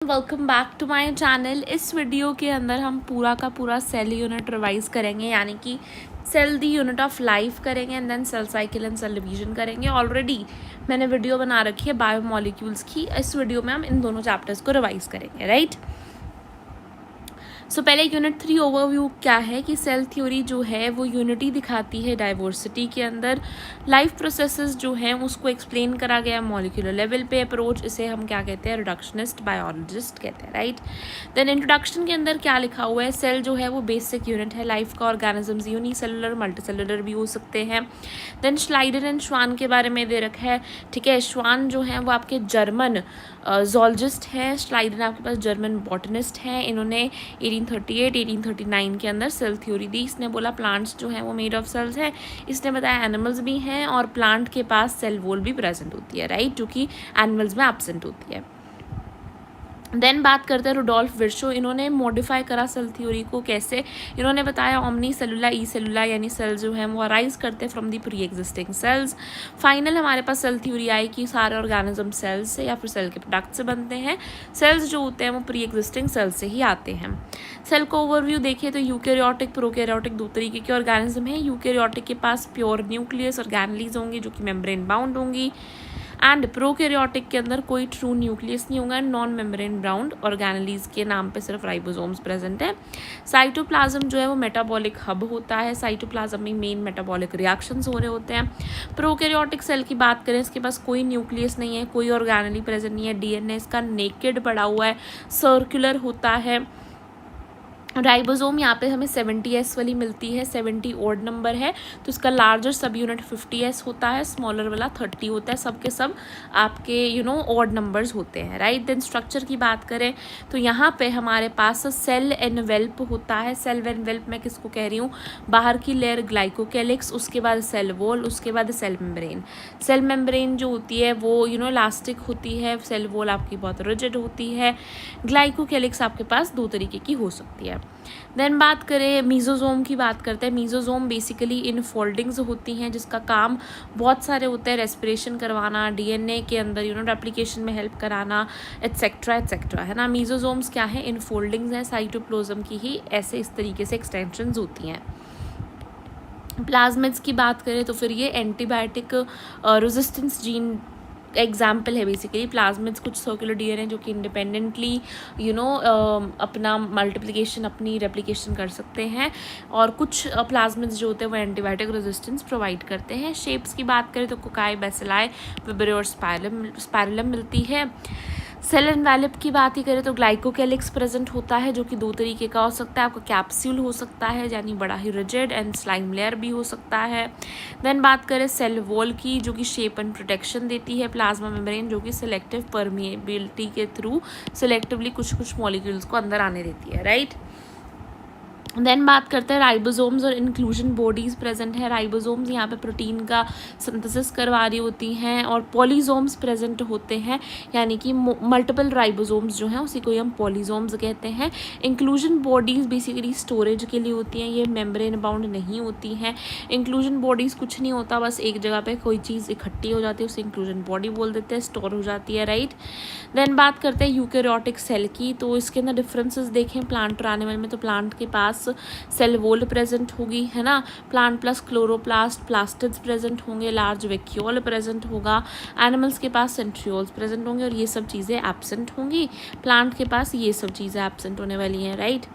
Welcome back to my channel. इस video के अंदर हम पूरा का पूरा सेल यूनिट रिवाइज करेंगे, यानी कि cell the unit of life करेंगे and then cell cycle and cell division करेंगे। ऑलरेडी मैंने वीडियो बना रखी है बायोमोलिक्यूल्स की। इस वीडियो में हम इन दोनों चैप्टर्स को रिवाइज करेंगे, राइट। सो पहले यूनिट 3 ओवरव्यू क्या है कि सेल थ्योरी जो है वो यूनिटी दिखाती है डाइवर्सिटी के अंदर। लाइफ प्रोसेसेस जो हैं उसको एक्सप्लेन करा गया मॉलिक्यूलर लेवल पे अप्रोच। इसे हम क्या कहते हैं, रिडक्शनिस्ट बायोलॉजिस्ट कहते हैं, राइट। देन इंट्रोडक्शन के अंदर क्या लिखा हुआ है, सेल जो है वो बेसिक यूनिट है लाइफ का। ऑर्गेनिजम्स यूनिसेलुलर मल्टीसेलुलर भी हो सकते हैं। देन श्लाइडर एंड श्वान के बारे में दे रखा है, ठीक है। श्वान जो है वो आपके जर्मन जोलॉजिस्ट हैं, श्लाइडर आपके पास जर्मन बॉटनिस्ट हैं। इन्होंने 1838-1839 के अंदर सेल थ्योरी दी। इसने बोला प्लांट्स जो हैं वो मेड ऑफ सेल्स हैं। इसने बताया एनिमल्स भी हैं और प्लांट के पास सेल वॉल भी प्रेजेंट होती है, राइट, जो कि एनिमल्स में एब्सेंट होती है। देन बात करते हैं रुडोल्फ विर्शो। इन्होंने मॉडिफाई करा सेल थ्योरी को। कैसे? इन्होंने बताया ओमनी सेलुला ई सेलुला, यानी सेल जो है वो अराइज करते हैं from the pre existing cells. Final हमारे पास सेल थ्योरी आई कि सारे ऑर्गेनिज्म सेल्स से या फिर सेल के प्रोडक्ट से बनते हैं। सेल्स जो होते हैं वो प्री एग्जिस्टिंग सेल्स से ही आते हैं। सेल को ओवरव्यू देखिए तो यूकैरियोटिक प्रोकैरियोटिक दो तरीके के ऑर्गेनिज्म हैं। यूकैरियोटिक के पास प्योर न्यूक्लियस ऑर्गेनेलीज होंगी जो कि मेम्ब्रेन बाउंड होंगी, एंड प्रोकैरियोटिक के अंदर कोई ट्रू न्यूक्लियस नहीं होगा। नॉन मेम्ब्रेन बाउंड ऑर्गेनेलीज के नाम पे सिर्फ राइबोसोम्स प्रेजेंट है। साइटोप्लाज्म जो है वो मेटाबॉलिक हब होता है। साइटोप्लाज्म में मेन मेटाबॉलिक रिएक्शंस हो रहे होते हैं। प्रोकैरियोटिक सेल की बात करें, इसके पास कोई न्यूक्लियस नहीं है, कोई ऑर्गेनेली प्रेजेंट नहीं है। डीएनए इसका नेकेड पड़ा हुआ है, सर्कुलर होता है। राइबोसोम यहाँ पे हमें 70s वाली मिलती है, 70 ऑड नंबर है, तो इसका लार्जर सब यूनिट 50s होता है, स्मॉलर वाला 30 होता है। सब के सब आपके ऑड नंबर्स होते हैं, राइट। देन स्ट्रक्चर की बात करें तो यहाँ पे हमारे पास सेल एनवेल्प होता है। सेल एनवेल्प मैं किसको कह रही हूँ, बाहर की लेयर ग्लाइकोकैलिक्स, उसके बाद सेल वॉल, उसके बाद सेल मेम्ब्रेन। सेल मेम्ब्रेन जो होती है वो इलास्टिक होती है, सेल वॉल आपकी बहुत रिजिड होती है। ग्लाइकोकैलिक्स आपके पास दो तरीके की हो सकती है। देन बात करें मीजोजोम की, बात करते हैं। मीजोजोम बेसिकली इन फोल्डिंग्स होती हैं जिसका काम बहुत सारे होते हैं, रेस्पिरेशन करवाना, डीएनए के अंदर रेप्लिकेशन में हेल्प कराना, एट्सेट्रा एट्सेट्रा, है ना। मीजोजोम्स क्या है, इन फोल्डिंग्स हैं, साइटोप्लाज्म की ही ऐसे इस तरीके से एक्सटेंशंस होती हैं। प्लाज्मिड्स की बात करें तो फिर ये एंटीबायोटिक रेजिस्टेंस जीन एग्जाम्पल है। बेसिकली प्लाज्मिड्स कुछ सर्कुलर डीएनए जो कि इंडिपेंडेंटली अपना मल्टीप्लिकेशन, अपनी रेप्लिकेशन कर सकते हैं, और कुछ प्लाज्मिड्स जो होते हैं वो एंटीबायोटिक रेजिस्टेंस प्रोवाइड करते हैं। शेप्स की बात करें तो कोकाई, बेसिलाई, विब्रे और स्पाइरलम मिलती है। सेल एनवेलप की बात ही करें तो ग्लाइकोकैलिक्स प्रेजेंट होता है जो कि दो तरीके का हो सकता है। आपका कैप्सूल हो सकता है यानी बड़ा ही रिजिड, एंड स्लाइम लेयर भी हो सकता है। देन बात करें सेल वॉल की, जो कि शेप एंड प्रोटेक्शन देती है। प्लाज्मा मेम्ब्रेन जो कि सिलेक्टिव परमिएबिलिटी के थ्रू सिलेक्टिवली कुछ कुछ मॉलिक्यूल्स को अंदर आने देती है, राइट। देन बात करते हैं राइबोसोम्स और इंक्लूजन बॉडीज़ प्रेजेंट है। राइबोसोम्स यहाँ पे प्रोटीन का सिंथेसिस करवा रही होती हैं, और पॉलीसोम्स प्रेजेंट होते हैं, यानी कि मल्टीपल राइबोसोम्स जो हैं उसी को हम पॉलीसोम्स कहते हैं। इंक्लूजन बॉडीज़ बेसिकली स्टोरेज के लिए होती हैं, ये मेम्ब्रेन बाउंड नहीं होती हैं। इंक्लूजन बॉडीज़ कुछ नहीं होता, बस एक जगह पे कोई चीज़ इकट्ठी हो जाती है उसे इंक्लूजन बॉडी बोल देते हैं, स्टोर हो जाती है, राइट। देन बात करते हैं यूकैरियोटिक सेल की, तो इसके अंदर डिफरेंसेस देखें प्लांट और एनिमल में, तो प्लांट के पास सेल वॉल प्रेजेंट होगी, है ना। Plant plus chloroplast, plastids present होंगे, लार्ज वैक्यूल प्रेजेंट होगा। एनिमल्स के पास सेंट्रियोल्स प्रेजेंट होंगे और ये सब चीज़ें एब्सेंट होंगी। प्लांट के पास ये सब चीज़ें एब्सेंट होने वाली हैं, राइट,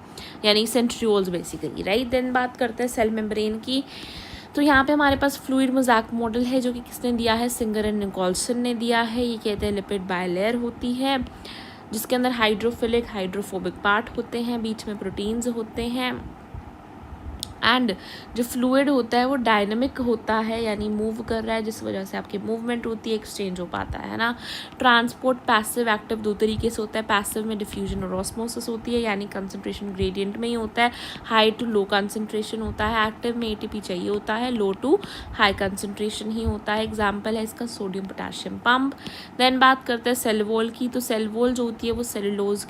यानी सेंट्रियोल्स बेसिकली, राइट। देन बात करते हैं सेल मेम्ब्रेन की, तो यहाँ पे हमारे पास फ्लूइड मोज़ैक मॉडल है जो कि किसने दिया है, सिंगर एंड निकोल्सन ने दिया है। ये कहते हैं लिपिड बायलेयर होती है जिसके अंदर हाइड्रोफिलिक हाइड्रोफोबिक पार्ट होते हैं, बीच में प्रोटीन्स होते हैं, एंड जो फ्लूइड होता है वो डायनामिक होता है, यानी मूव कर रहा है, जिस वजह से आपकी मूवमेंट होती है, एक्सचेंज हो पाता है ना। ट्रांसपोर्ट पैसिव एक्टिव दो तरीके से होता है। पैसिव में डिफ्यूजन और ऑस्मोसिस होती है, यानी कंसंट्रेशन ग्रेडियंट में ही होता है, हाई टू लो कंसंट्रेशन होता है। एक्टिव में एटीपी चाहिए होता है, लो टू हाई कंसंट्रेशन ही होता है। एग्जाम्पल है इसका सोडियम पोटाशियम पंप। देन बात करते हैं सेल वॉल की, तो सेल वॉल जो होती है वो सेलुलोज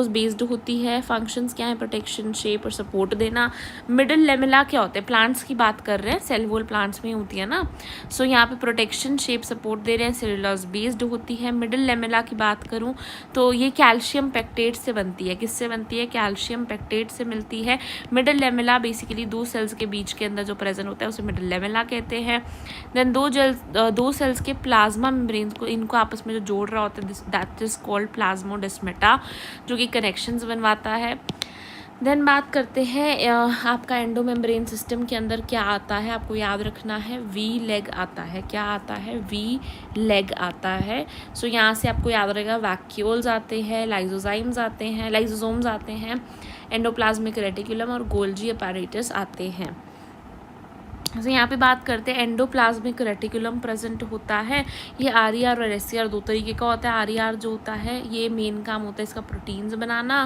बेस्ड होती है। फंक्शंस क्या है, प्रोटेक्शन, शेप और सपोर्ट देना। ना। मिडल लेमेला क्या होता है, प्लांट्स की बात कर रहे हैं, सेल वॉल प्लांट्स में होती है ना। सो यहाँ पे प्रोटेक्शन शेप सपोर्ट दे रहे हैं, सेलुलोज बेस्ड होती है। मिडल लेमेला की बात करूँ तो ये कैल्शियम पेक्टेट से बनती है। किससे बनती है, कैल्शियम पेक्टेट से मिलती है। मिडल लेमेला बेसिकली दो सेल्स के बीच के अंदर जो प्रेजेंट होता है उसे मिडल लेमेला कहते हैं। देन दो सेल्स के प्लाज्मा मेम्ब्रेन को, इनको आपस में जो जोड़ रहा होता है, दैट इज कॉल्ड प्लाज्मोडेस्माटा, जो कि कनेक्शंस बनवाता है। देन बात करते हैं आपका एंडो मेम्ब्रेन सिस्टम के अंदर क्या आता है, आपको याद रखना है वी लेग आता है। क्या आता है, वी लेग आता है। सो यहाँ से आपको याद रहेगा वैक्यूल्स आते हैं, लाइजोजाइम्स आते हैं, लाइजोसोम्स आते हैं, एंडोप्लाज्मिक रेटिकुलम और गोल्जी अपैरेटस आते हैं। तो यहाँ पे बात करते हैं एंडोप्लाज्मिक रेटिकुलम प्रेजेंट होता है। ये आरईआर और एससीआर दो तरीके का होता है। आरईआर जो होता है ये मेन काम होता है इसका प्रोटीन्स बनाना,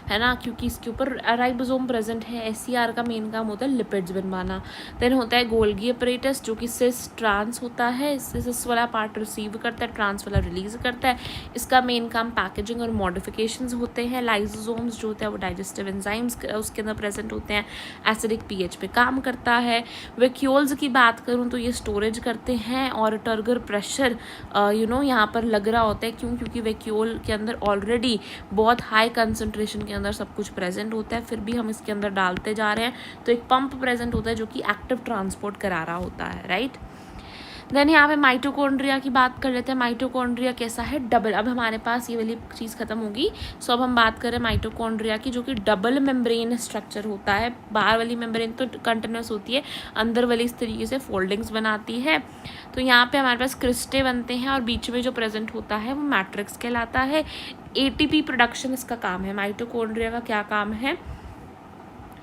है ना, क्योंकि इसके ऊपर राइबोसोम प्रेजेंट है। एससीआर का मेन काम होता है लिपिड्स बनवाना। देन होता है गोल्गी अपरेटस जो कि सिस ट्रांस होता है, सिस वाला पार्ट रिसीव करता है, ट्रांस वाला रिलीज करता है। इसका मेन काम पैकेजिंग और मॉडिफिकेशंस होते हैं। लाइसोसोम्स जो होता है वो डाइजेस्टिव एंजाइम्स उसके अंदर प्रेजेंट होते हैं, एसिडिक पीएच पे काम करता है। वैक्यूल्स की बात करूँ तो ये स्टोरेज करते हैं और टर्गर प्रेशर यहाँ पर लग रहा होता है। क्यों, क्योंकि वैक्यूल के अंदर ऑलरेडी बहुत हाई कंसंट्रेशन के अंदर सब कुछ प्रेजेंट होता है, फिर भी हम इसके अंदर डालते जा रहे हैं तो एक पंप प्रेजेंट होता है जो कि एक्टिव ट्रांसपोर्ट करा रहा होता है, राइट। देन यहाँ पे माइटोकॉन्ड्रिया की बात कर लेते हैं। माइटोकॉन्ड्रिया कैसा है, डबल। अब हमारे पास ये वाली चीज़ खत्म होगी। सो अब हम बात करें माइटोकॉन्ड्रिया की, जो कि डबल मेम्ब्रेन स्ट्रक्चर होता है। बाहर वाली मेम्ब्रेन तो कंटिन्यूस होती है, अंदर वाली इस तरीके से फोल्डिंग्स बनाती है। तो यहाँ पे हमारे पास क्रिस्टे बनते हैं और बीच में जो प्रेजेंट होता है वो मैट्रिक्स कहलाता है। एटीपी प्रोडक्शन इसका काम है। माइटोकॉन्ड्रिया का क्या काम है,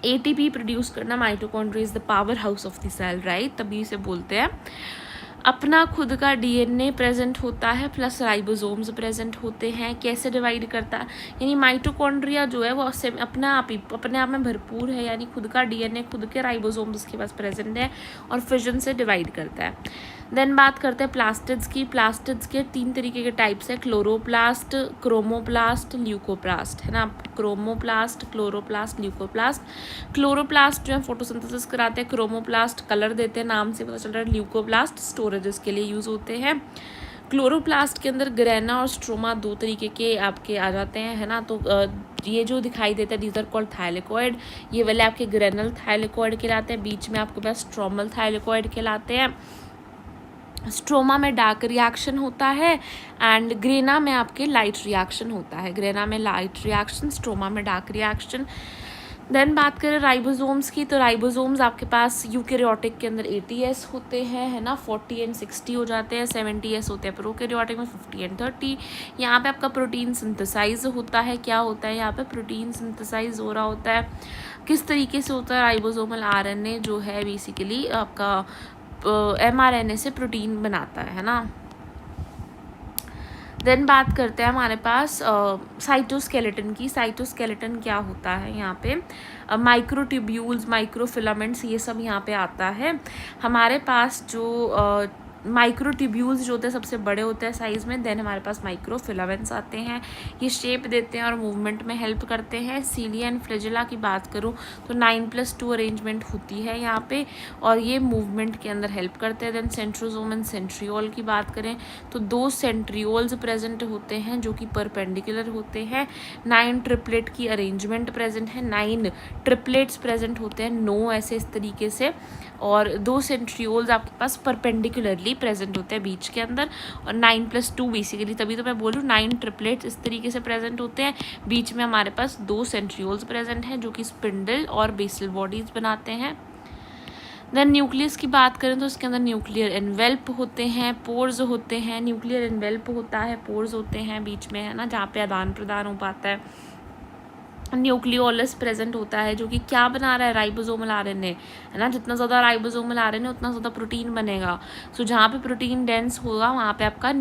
एटीपी प्रोड्यूस करना। Mitochondria is the power house of the cell, right, तभी इसे बोलते हैं। अपना खुद का डीएनए प्रेजेंट होता है प्लस राइबोसोम्स प्रेजेंट होते हैं। कैसे डिवाइड करता है, यानी माइटोकॉन्ड्रिया जो है वो अपने आप में भरपूर है, यानी खुद का डीएनए, खुद के राइबोसोम्स उसके पास प्रेजेंट है और फिजन से डिवाइड करता है। देन बात करते हैं प्लास्टिड्स की। प्लास्टिड्स के 3 तरीके के टाइप्स है, क्लोरोप्लास्ट, क्रोमोप्लास्ट, ल्यूकोप्लास्ट, है ना। Chromoplast, chloroplast, leucoplast. क्लोरोप्लास्ट जो है फोटोसिंथेसिस कराते हैं, क्रोमोप्लास्ट कलर देते हैं, नाम से पता चल रहा है। ल्यूकोप्लास्ट स्टोरेजेस के लिए यूज़ होते हैं। क्लोरोप्लास्ट के अंदर ग्रेना और स्ट्रोमा 2 तरीके के आपके आ जाते हैं, है ना। तो ये जो दिखाई देता है दीज आर कॉल्ड थाइलेकॉइड। ये वाले आपके ग्रेनल थाइलेकॉइड कहलाते हैं। बीच में आपके पास स्ट्रोमल थाइलेकॉइड कहलाते हैं। स्ट्रोमा में डार्क रिएक्शन होता है एंड ग्रेना में आपके लाइट रिएक्शन होता है। ग्रेना में लाइट रिएक्शन, स्ट्रोमा में डार्क रिएक्शन। देन बात करें राइबोसोम्स की, तो राइबोसोम्स आपके पास यूकैरियोटिक के अंदर 80S होते हैं, है ना, 40 and 60 हो जाते हैं। 70S होते हैं प्रोकैरियोटिक में, 50 and 30। यहाँ पे आपका प्रोटीन सिंथेसाइज होता है। क्या होता है यहाँ पे, प्रोटीन सिंथेसाइज हो रहा होता है। किस तरीके से होता है, राइबोसोमल आरएनए जो है बेसिकली आपका mRNA से प्रोटीन बनाता है ना। देन बात करते हैं हमारे पास साइटोस्केलेटन की। साइटोस्केलेटन क्या होता है, यहाँ पे माइक्रोट्यूब्यूल्स, माइक्रोफिलामेंट्स, ये सब यहाँ पे आता है। हमारे पास जो माइक्रोट्यूब्यूल्स जो होते हैं सबसे बड़े होते हैं साइज़ में। देन हमारे पास माइक्रोफिलामेंट्स आते हैं, ये शेप देते हैं और मूवमेंट में हेल्प करते हैं। सीलिया एंड फ्लैजेला की बात करूँ तो 9+2 अरेंजमेंट होती है यहाँ पे और ये मूवमेंट के अंदर हेल्प करते हैं। देन सेंट्रोसोम एंड सेंट्रियोल की बात करें तो 2 सेंट्रियोल्स प्रेजेंट होते हैं जो कि परपेंडिकुलर होते हैं। 9 ट्रिपलेट की अरेंजमेंट प्रेजेंट है, 9 ट्रिपलेट्स प्रेजेंट होते हैं, 9 ऐसे इस तरीके से, और 2 सेंट्रियोल्स आपके पास परपेंडिकुलरली प्रेजेंट होते हैं बीच के अंदर। और 9+2 बेसिकली, तभी तो मैं बोलूँ 9 ट्रिपलेट्स इस तरीके से प्रेजेंट होते हैं। बीच में हमारे पास 2 सेंट्रियोल्स प्रेजेंट हैं जो कि स्पिंडल और बेसल बॉडीज बनाते हैं। देन न्यूक्लियस की बात करें तो इसके अंदर न्यूक्लियर एनवेल्प होते हैं, पोर्स होते हैं। न्यूक्लियर एनवेल्प होता है, पोर्स होते हैं बीच में, है ना, जहाँ पे आदान प्रदान हो पाता है। न्यूक्लियोलस प्रेजेंट होता है जो कि क्या बना रहा है, राइबोसोमल आरएनए, है ना। जितना ज़्यादा राइबोसोमल आरएनए उतना ज़्यादा प्रोटीन बनेगा। सो जहाँ पे प्रोटीन डेंस होगा वहाँ पे आपका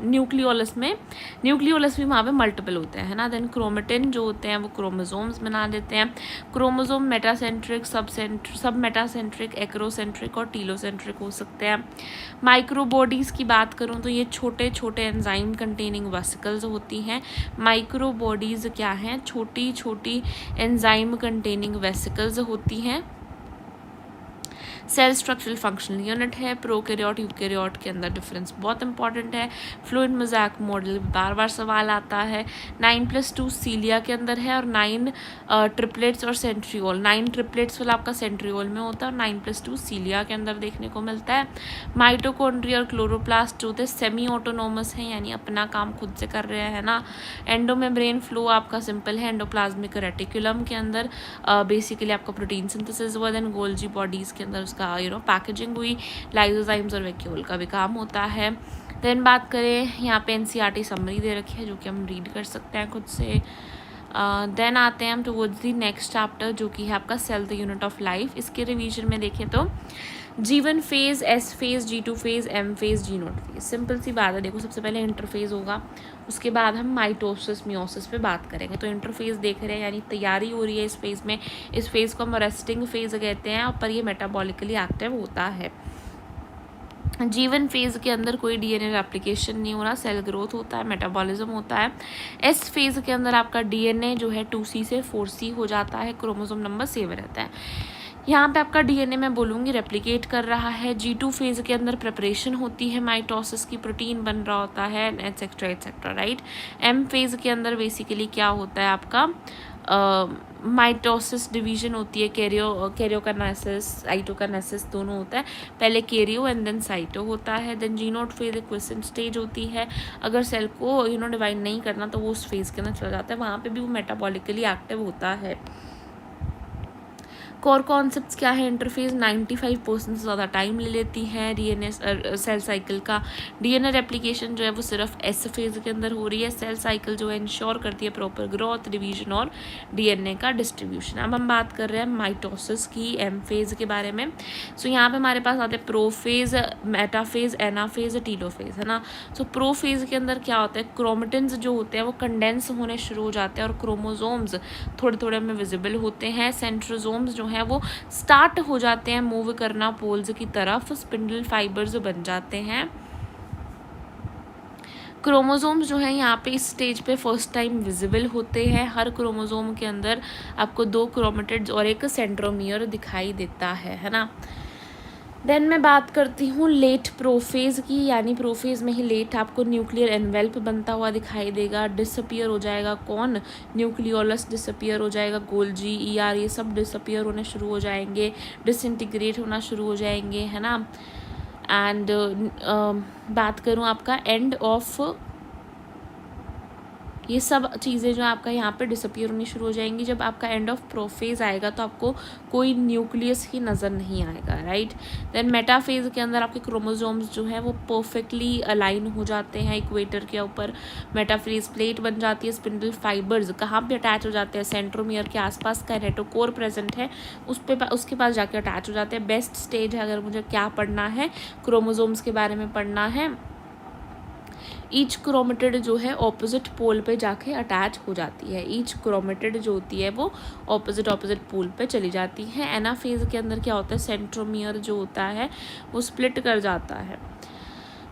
न्यूक्लियोलस भी वहाँ पे मल्टीपल होते हैं, है ना। देन क्रोमेटिन जो होते हैं वो क्रोमोसोम्स बना देते हैं। क्रोमोसोम मेटासेंट्रिक, सब मेटासेंट्रिक, एक्रोसेंट्रिक और टीलोसेंट्रिक हो सकते हैं। माइक्रोबॉडीज़ की बात करूँ तो ये छोटे छोटे एंजाइम कंटेनिंग वेसिकल्स होती हैं। माइक्रोबॉडीज़ क्या हैं? छोटी छोटी एंजाइम कंटेनिंग वेसिकल्स होती हैं। सेल स्ट्रक्चरल फंक्शनल यूनिट है। प्रोकैरियोट यूकैरियोट के अंदर डिफरेंस बहुत इंपॉर्टेंट है। फ्लूइड मोज़ैक मॉडल बार बार सवाल आता है। 9+2 सीलिया के अंदर है और 9 ट्रिपलेट्स और सेंट्रियोल। 9 ट्रिपलेट्स वाला आपका सेंट्रियोल में होता है और 9+2 सीलिया के अंदर देखने को मिलता है। माइटोकॉन्ड्रिया और क्लोरोप्लास्ट जो होते हैं सेमी ऑटोनोमस हैं, यानी अपना काम खुद से कर रहे हैं ना। एंडोमेम्ब्रेन फ्लो आपका सिंपल है। एंडोप्लाज्मिक रेटिकुलम के अंदर बेसिकली आपका प्रोटीन सिंथेसिस हुआ। देन गोल्जी बॉडीज़ के अंदर का पैकेजिंग हुई। लाइसोजाइम्स और वैक्यूल का भी काम होता है। देन बात करें, यहाँ पे एनसीईआरटी समरी दे रखी है जो कि हम रीड कर सकते हैं खुद से। देन आते हैं हम टुवर्ड्स दी नेक्स्ट चैप्टर जो कि है आपका cell the unit of life. इसके रिवीजन में देखें तो G1 phase, S phase, G2 phase, M phase, G0 phase. Simple सी बात है, देखो सबसे पहले इंटरफेज होगा, उसके बाद हम माइटोसिस मियोसिस पे बात करेंगे। तो इंटरफेज देख रहे हैं यानी तैयारी हो रही है इस फेज में। इस फेज को हम रेस्टिंग फेज कहते हैं, और पर ये मेटाबॉलिकली एक्टिव होता है। G1 फेज के अंदर कोई डीएनए रेप्लिकेशन नहीं हो रहा, सेल ग्रोथ होता है, मेटाबॉलिज्म होता है। S फेज के अंदर आपका डीएनए जो है 2C से 4C हो जाता है, क्रोमोसोम नंबर सेव रहता है। यहाँ पे आपका डीएनए मैं बोलूँगी रेप्लिकेट कर रहा है। G2 फेज के अंदर प्रिपरेशन होती है माइटोसिस की, प्रोटीन बन रहा होता है, etcetera etcetera, right. M phase के अंदर बेसिकली क्या होता है आपका माइटोसिस डिवीजन होती है, कैरियोकाइनेसिस, साइटोकाइनेसिस दोनों होता है। पहले कैरियो एंड देन साइटो होता है। देन G0 फेज एक क्वेश्चन स्टेज होती है। अगर सेल को डिवाइड नहीं करना तो वो उस फेज के अंदर चला जाता है, वहाँ पे भी वो मेटाबॉलिकली एक्टिव होता है। कोर कॉन्सेप्ट्स क्या है? इंटरफेस 95% से ज़्यादा टाइम ले लेती है डीएनए सेल साइकिल का। डीएनए रेप्लिकेशन जो है वो सिर्फ एस फेज के अंदर हो रही है। सेल साइकिल जो है इंश्योर करती है प्रॉपर ग्रोथ, डिवीजन और डीएनए का डिस्ट्रीब्यूशन। अब हम बात कर रहे हैं माइटोसिस की एम फेज के बारे में। सो यहाँ पे हमारे पास आते हैं प्रोफेज, मेटाफेज, एनाफेज, टीलोफेज, है ना। सो प्रोफेज के अंदर क्या होता है? क्रोमेटिन्स जो होते हैं वो कंडेंस होने शुरू हो जाते हैं और क्रोमोसोम्स थोड़े थोड़े हमें विजिबल होते हैं। सेंट्रोसोम्स जो है वो स्टार्ट हो जाते हैं मूव करना पोल्स की तरफ, स्पिंडल फाइबर्स बन जाते हैं। क्रोमोसोम्स जो है यहाँ पे इस स्टेज पे फर्स्ट टाइम विजिबल होते हैं। हर क्रोमोसोम के अंदर आपको 2 क्रोमेटिड्स और एक सेंट्रोमियर दिखाई देता है ना। देन मैं बात करती हूँ लेट प्रोफेज की, यानी प्रोफेज में ही लेट आपको न्यूक्लियर एनवेल्प बनता हुआ दिखाई देगा। डिसअपियर हो जाएगा कौन? न्यूक्लियोलस डिसअपियर हो जाएगा, गोल्जी, ER ये सब डिसअपियर होने शुरू हो जाएंगे, डिसइंटीग्रेट होना शुरू हो जाएंगे, है ना। एंड बात करूँ आपका एंड ऑफ, ये सब चीज़ें जो आपका यहाँ पे डिसअपियर होनी शुरू हो जाएंगी। जब आपका एंड ऑफ प्रोफेज आएगा तो आपको कोई न्यूक्लियस ही नज़र नहीं आएगा, राइट। देन मेटाफेज के अंदर आपके क्रोमोसोम्स जो है वो परफेक्टली अलाइन हो जाते हैं इक्वेटर के ऊपर। मेटाफेज प्लेट बन जाती है, स्पिंडल फाइबर्स कहाँ पे अटैच हो जाते हैं? सेंट्रोमियर के आसपास काइनेटोकोर प्रेजेंट है, उसके पास जाके अटैच हो जाते हैं। बेस्ट स्टेज है अगर मुझे क्या पढ़ना है, क्रोमोसोम्स के बारे में पढ़ना है। ईच क्रोमेटिड जो है ऑपोजिट पोल पे जाके अटैच हो जाती है। ईच क्रोमेटिड जो होती है वो ऑपोजिट पोल पे चली जाती है। एनाफेज के अंदर क्या होता है? सेंट्रोमियर जो होता है वो स्प्लिट कर जाता है।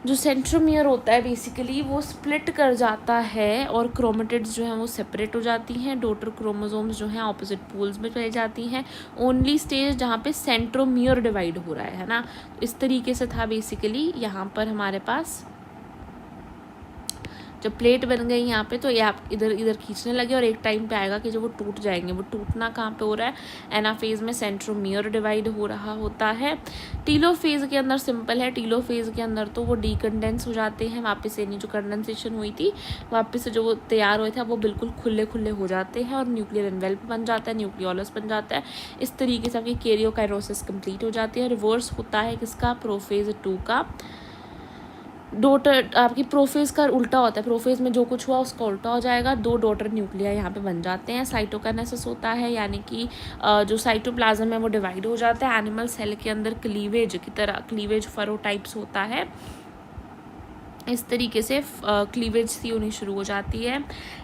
जो सेंट्रोमियर होता है बेसिकली वो स्प्लिट कर जाता है और क्रोमेटिड्स जो हैं वो सेपरेट हो जाती हैं। डॉटर क्रोमोसोम्स जो हैं ऑपोजिट पोल्स में चली जाती हैं। ओनली स्टेज जहाँ पे सेंट्रोमियर डिवाइड हो रहा है ना। इस तरीके से था बेसिकली यहाँ पर हमारे पास जब प्लेट बन गई यहाँ पे, तो ये आप इधर इधर खींचने लगे और एक टाइम पे आएगा कि जब वो टूट जाएंगे। वो टूटना कहाँ पे हो रहा है? एनाफेज में सेंट्रोमियर डिवाइड हो रहा होता है। टीलोफेज के अंदर सिंपल है, टीलोफेज के अंदर तो वो डीकंडेंस हो जाते हैं, वापस से नहीं जो कंडेंसेशन हुई थी वापस से जो वो तैयार हुए थे वो बिल्कुल खुले खुले हो जाते हैं और न्यूक्लियर एनवेल्प बन जाता है, न्यूक्लियोलस बन जाता है। इस तरीके से आपकी कैरियोकाइनेसिस कंप्लीट हो जाती है। रिवर्स होता है किसका? प्रोफेज 2 का। डॉटर आपकी प्रोफेज का उल्टा होता है, प्रोफेज में जो कुछ हुआ उसका उल्टा हो जाएगा। 2 डॉटर न्यूक्लिया यहाँ पे बन जाते हैं। साइटोकाइनेसिस होता है, यानी कि जो साइटोप्लाज्म है वो डिवाइड हो जाता है। एनिमल सेल के अंदर क्लीवेज की तरह, क्लीवेज फरो टाइप्स होता है। इस तरीके से क्लीवेज सी होनी शुरू हो जाती है,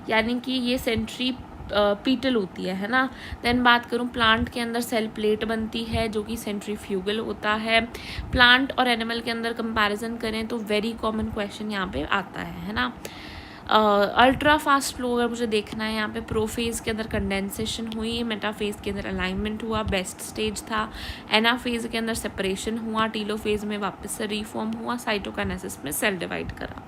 यानी कि ये सेंट्री पीटल होती है ना। देन बात करूँ प्लांट के अंदर सेल प्लेट बनती है जो कि सेंट्रीफ्यूगल होता है। प्लांट और एनिमल के अंदर कंपैरिजन करें तो वेरी कॉमन क्वेश्चन यहाँ पे आता है ना। अल्ट्रा फास्ट फ्लो अगर मुझे देखना है, यहाँ पे प्रोफेज के अंदर कंडेंसेशन हुई, मेटाफेज के अंदर अलाइनमेंट हुआ, बेस्ट स्टेज था, एनाफेज के अंदर सेपरेशन हुआ, टीलोफेज में वापस से रीफॉर्म हुआ, साइटोकाइनेसिस में सेल डिवाइड करा,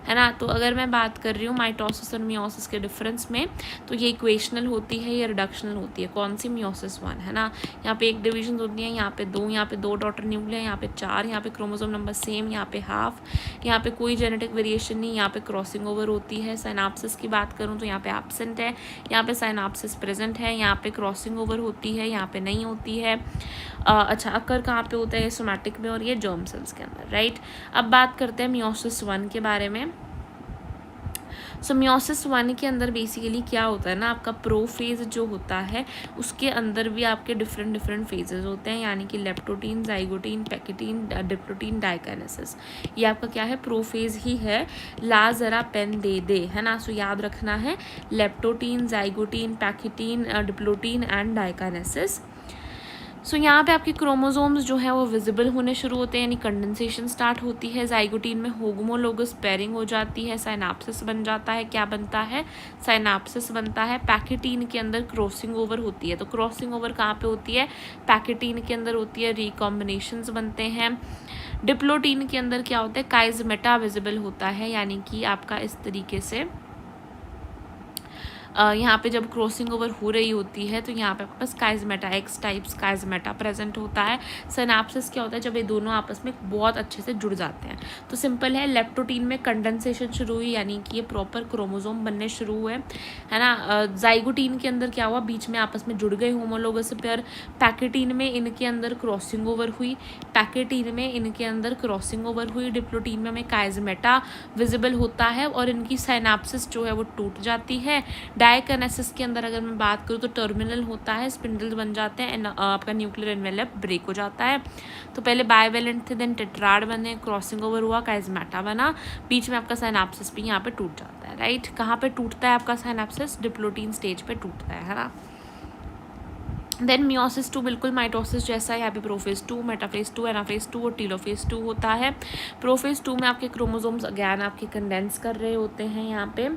है ना। तो अगर मैं बात कर रही हूँ माइटोसिस और मियोसिस के डिफरेंस में, तो ये इक्वेशनल होती है, ये रिडक्शनल होती है। कौन सी? मियोसिस 1, है ना। यहाँ पे एक डिवीजन होती है, यहाँ पे 2, यहाँ पे 2 डॉटर न्यूक्लिया, यहाँ पे 4, यहाँ पे क्रोमोसोम नंबर सेम, यहाँ पे हाफ, यहाँ पे कोई जेनेटिक वेरिएशन नहीं, यहाँ पे क्रॉसिंग ओवर होती है। साइनाप्सिस की बात करूँ तो यहाँ पे एब्सेंट है, यहाँ पे साइनाप्सिस प्रेजेंट है, यहाँ पे क्रॉसिंग ओवर होती है, यहाँ पे नहीं होती है। अच्छा, अकर कहाँ पे होता है? सोमैटिक में और ये जर्म सेल्स के अंदर, राइट। अब बात करते हैं मियोसिस 1 के बारे में। सो मियोसिस 1 के अंदर बेसिकली क्या होता है ना, आपका प्रोफेज जो होता है उसके अंदर भी आपके डिफरेंट फेजेस होते हैं, यानी कि leptotene, zygotene, pachytene, diplotene, diakinesis. ये आपका क्या है? प्रोफेज ही है। ला जरा पेन दे, है ना। सो याद रखना है leptotene, zygotene, pachytene, diplotene and diakinesis. So यहाँ पे आपके क्रोमोसोम्स जो है वो विजिबल होने शुरू होते हैं, यानी कंडेंसेशन स्टार्ट होती है। जाइगोटीन में होमोलोगस पेयरिंग हो जाती है, साइनाप्सिस बन जाता है। क्या बनता है? साइनाप्सिस बनता है। पैकेटीन के अंदर क्रॉसिंग ओवर होती है। तो क्रॉसिंग ओवर कहाँ पे होती है? पैकेटीन के अंदर होती है। रिकॉम्बिनेशंस बनते हैं। डिप्लोटीन के अंदर क्या होता है? काइजमेटा विजिबल होता है, यानी कि आपका इस तरीके से यहाँ पे जब क्रॉसिंग ओवर हो रही होती है तो यहाँ पे आपके पास काइजमेटा, एक्स टाइप्स काइजमेटा प्रेजेंट होता है। सिनेप्सिस क्या होता है? जब ये दोनों आपस में बहुत अच्छे से जुड़ जाते हैं। तो सिंपल है, लेप्टोटीन में कंडेंसेशन शुरू हुई, यानी कि ये प्रॉपर क्रोमोसोम बनने शुरू हुए, है ना। जाइगोटीन के अंदर क्या हुआ? बीच में आपस में जुड़ गए होमोलोगस पेयर। पैकेटीन में इनके अंदर क्रॉसिंग ओवर हुई, पैकेटीन में इनके अंदर क्रॉसिंग ओवर हुई, डिप्लोटीन में हमें काइजमेटा विजिबल होता है और इनकी साइनाप्सिस जो है वो टूट जाती है। डाइकाइनेसिस के अंदर अगर मैं बात करूँ तो टर्मिनल होता है, स्पिंडल बन जाते हैं, आपका न्यूक्लियर एनवेलप ब्रेक हो जाता है। तो पहले बाइवेलेंट थे, देन टेट्राड बने, क्रॉसिंग ओवर हुआ, काइजमेटा बना, बीच में आपका साइनाप्सिस भी यहाँ पे टूट जाता है, राइट। कहाँ पे टूटता है आपका साइनाप्सिस? डिप्लोटीन स्टेज पे टूटता है ना। देन मियोसिस 2 बिल्कुल माइटोसिस जैसा है, यहाँ पे प्रोफेज 2, मेटाफेज 2, एनाफेज 2 और टीलोफेज 2 होता है। प्रोफेज 2 में आपके क्रोमोसोम्स अगैन आपके कंडेंस कर रहे होते हैं यहाँ पे,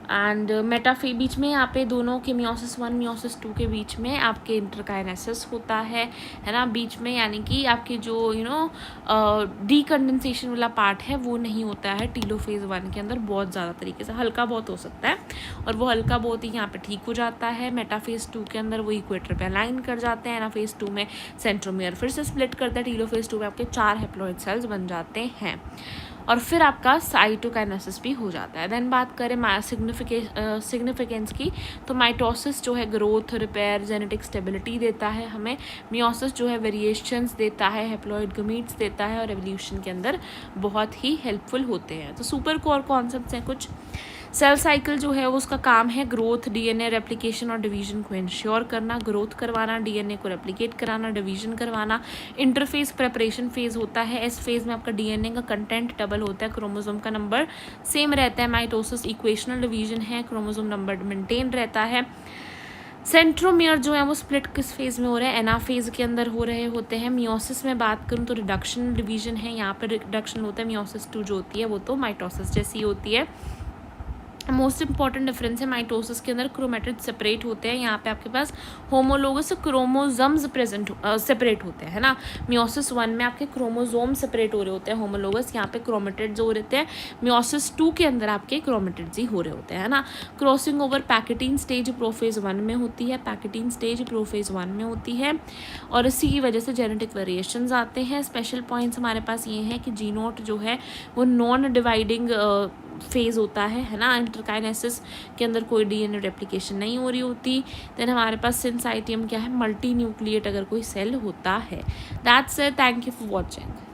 एंड मेटाफे बीच में यहाँ पे दोनों के मियोसिस 1 मियोसिस 2 के बीच में आपके इंटरकाइनेसिस होता है ना, बीच में, यानी कि आपके जो डीकंडेंसेशन वाला पार्ट है वो नहीं होता है टीलोफेज 1 के अंदर, बहुत ज़्यादा तरीके से, हल्का बहुत हो सकता है और वो हल्का बहुत ही यहाँ पे ठीक हो जाता है। मेटाफेज 2 के अंदर वो इक्वेटर पे अलाइन कर जाते हैं। एनाफेज 2 में सेंट्रोमियर फिर से स्प्लिट करता है। टीलोफेज 2 में आपके 4 हैप्लॉइड सेल्स बन जाते हैं और फिर आपका साइटोकाइनेसिस भी हो जाता है। देन बात करें सिग्निफिकेंस की, तो माइटोसिस जो है ग्रोथ, रिपेयर, जेनेटिक स्टेबिलिटी देता है हमें। मियोसिस जो है वेरिएशंस देता है, हैप्लॉइड गमीट्स देता है और एवोल्यूशन के अंदर बहुत ही हेल्पफुल होते हैं। तो सुपर कोर कॉन्सेप्ट्स हैं कुछ। सेल साइकिल जो है वो उसका काम है ग्रोथ, डीएनए रेप्लिकेशन और डिवीजन को इंश्योर करना। ग्रोथ करवाना, डीएनए को रेप्लिकेट कराना, डिवीजन करवाना। इंटरफेज प्रेपरेशन फेज होता है। इस फेज में आपका डीएनए का कंटेंट डबल होता है, क्रोमोसोम का नंबर सेम रहता है। माइटोसिस इक्वेशनल डिवीजन है, क्रोमोसोम नंबर मेंटेन रहता है। सेंट्रोमियर जो है वो स्प्लिट किस फेज में हो रहे हैं? एनाफेज के अंदर हो रहे होते हैं। मियोसिस में बात करूँ तो रिडक्शन डिवीजन है, यहाँ पर रिडक्शन होता है। मियोसिस 2 जो होती है वो तो माइटोसिस जैसी होती है। मोस्ट इंपॉर्टेंट डिफरेंस है माइटोसिस के अंदर क्रोमेटिड सेपरेट होते हैं, यहाँ पे आपके पास होमोलोगस क्रोमोसोम्स प्रेजेंट सेपरेट होते हैं ना। मियोसिस 1 में आपके क्रोमोसोम सेपरेट हो रहे होते हैं होमोलोगस, यहाँ पे क्रोमेटिड्स हो रहे हैं। मियोसिस 2 के अंदर आपके क्रोमेटिड्स ही हो रहे होते हैं ना। Crossing over pachytene stage prophase 1 में होती है, पैकेटीन स्टेज प्रोफेज 1 में होती है और इसी की वजह से जेनेटिक वेरिएशंस आते हैं। स्पेशल पॉइंट्स हमारे पास ये हैं कि जीनोट जो है वो नॉन डिवाइडिंग फेज होता है ना। इंटरकाइनेसिस के अंदर कोई डीएनए रेप्लिकेशन नहीं हो रही होती। देन हमारे पास सिंसाइटियम क्या है? मल्टी न्यूक्लिएट अगर कोई सेल होता है। That's it, thank you for watching.